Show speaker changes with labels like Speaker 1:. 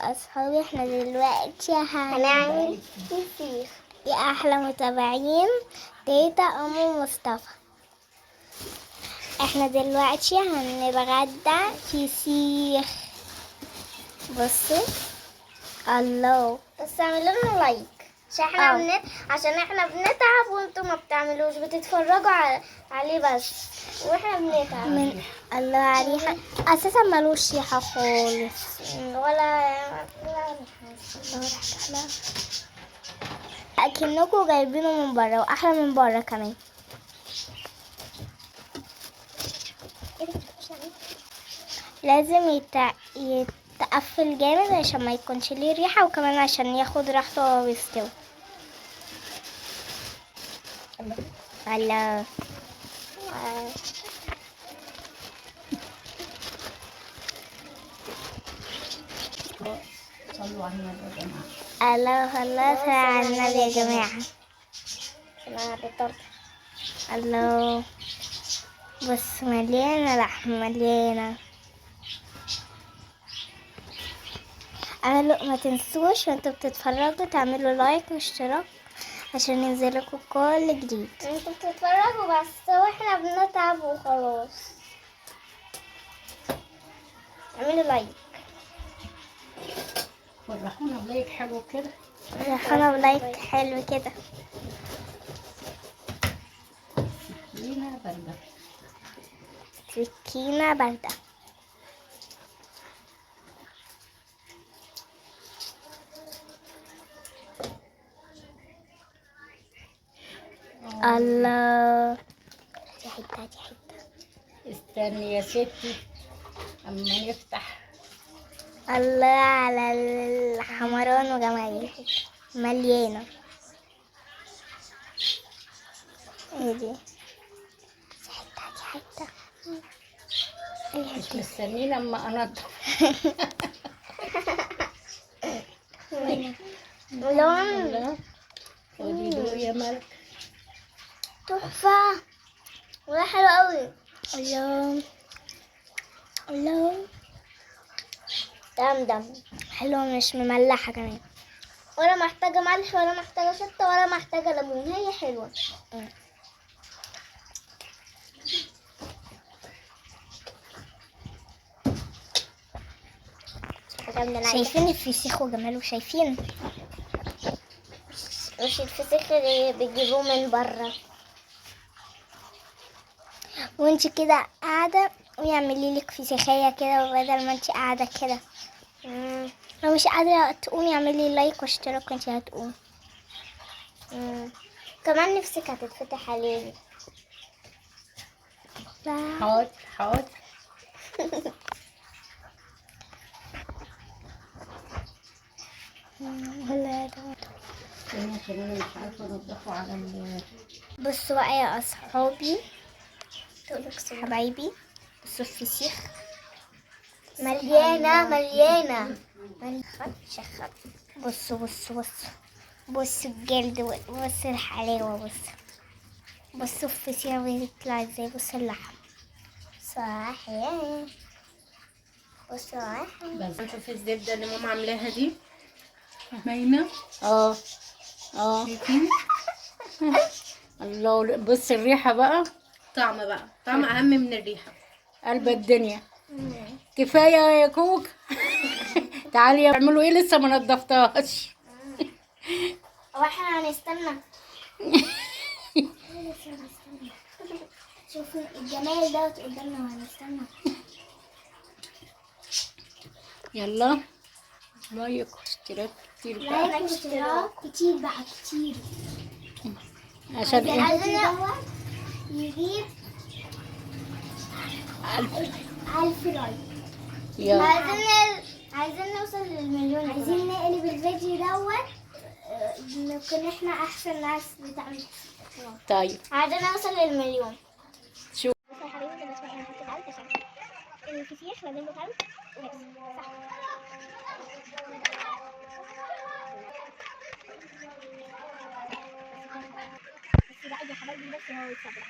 Speaker 1: يا أصحابي، احنا دلوقتي
Speaker 2: هنعمل فسيخ.
Speaker 1: يا أحلى متابعين تيتا أم مصطفى. احنا دلوقتي هنتغدى فسيخ. بصوا الله،
Speaker 2: بس اعملوا لنا لايك عشان احنا بنتعب وانتم ما بتعملوش، بتتفرجوا عليه بس واحنا بنتعب.
Speaker 1: من الله عليه أساسا ملوش ريحة خالص
Speaker 2: ولا
Speaker 1: أكنكوا جايبينه من بره، وأحلى من بره كمان. لازم يتقفل جامد عشان ما يكونش ليه ريحة، وكمان عشان ياخد راحته وهو بيستوي. الله
Speaker 3: صلوا على النبي يا جماعة.
Speaker 1: الله الله، صل على النبي يا جماعة. الله، بس مليانة لحم مليانة. ما تنسوش وانتوا بتتفرجوا تعملوا لايك واشتراك عشان ينزلكوا كل جديد.
Speaker 2: انتوا بتتفرجوا بس واحنا بنتعب وخلاص. اعملوا لايك،
Speaker 3: فرحونا بلايك حلو كده.
Speaker 1: فرحونا بلايك حلو كده.
Speaker 3: سكينة باردة.
Speaker 1: سكينة باردة. الله، دي حتة دي حتة.
Speaker 3: استني يا ستي اما نفتح.
Speaker 1: الله على الحمران وجمال، مليانة. ايه دي حتة دي حتة.
Speaker 3: مش مستنيين اما انضف.
Speaker 2: لون
Speaker 3: خدي دول يا ملك.
Speaker 2: تحفة ولا حلو قوي.
Speaker 1: الله الله،
Speaker 2: دم
Speaker 1: حلوة مش مملحة كمان،
Speaker 2: ولا محتاجة ملح ولا محتاجة شطة ولا محتاجة ليمون، هي حلوة.
Speaker 1: شايفين الفسيخ وجماله؟ شايفين؟
Speaker 2: مش الفسيخ اللي بيجيبوه من بره.
Speaker 1: وانت كده قاعدة ويعملي لك فسيخية كده، وبدل ما انت قاعدة كده لو مش قادرة تقومي اعملي لايك واشتراك وانت هتقوم.
Speaker 2: كمان نفسك هتتفتح عليه.
Speaker 3: حاضر حاضر. عشان انا مش عارفة انضفه على
Speaker 1: بصوا بقى يا اصحابي، حبايبي، بصوا الفسيخ
Speaker 2: مليانة
Speaker 1: شخط. بصوا بصوا الجلد، بصوا الحلاوة، بصوا الفسيخ بيطلع ازاي، بصوا اللحم
Speaker 2: صحيح.
Speaker 3: بس نشوف الزبدة اللي ماما عاملاها دي باينة. شايفين؟ الله، بص الريحة بقى. طعم اهم من الريحة. قلب الدنيا. كفاية يا كوك. تعالي اعملوا ايه، لسه ما نضفتهاش.
Speaker 2: واحنا هنستنى. شوفوا الجمال دوت قدامنا وهنستنى.
Speaker 3: يلا لايك واشتراك كتير بقى.
Speaker 2: لايك واشتراك كتير بقى كتير.
Speaker 3: عشان ايه؟
Speaker 2: عايزين يجيب 1000 لايك.
Speaker 3: يلا
Speaker 2: عايزين نوصل للمليون. عايزين نقلب الفيديو دوت نكون احنا احسن ناس بتعمل.
Speaker 3: طيب
Speaker 2: عايزين نوصل للمليون.
Speaker 3: شوف
Speaker 2: بصوا يا حبيبي، دلوقتي احنا هنحط العلف عشان الفسيخ لازم له علف ونكسر. صح. بس بقى يا حبايبي، بس هو يتصبر.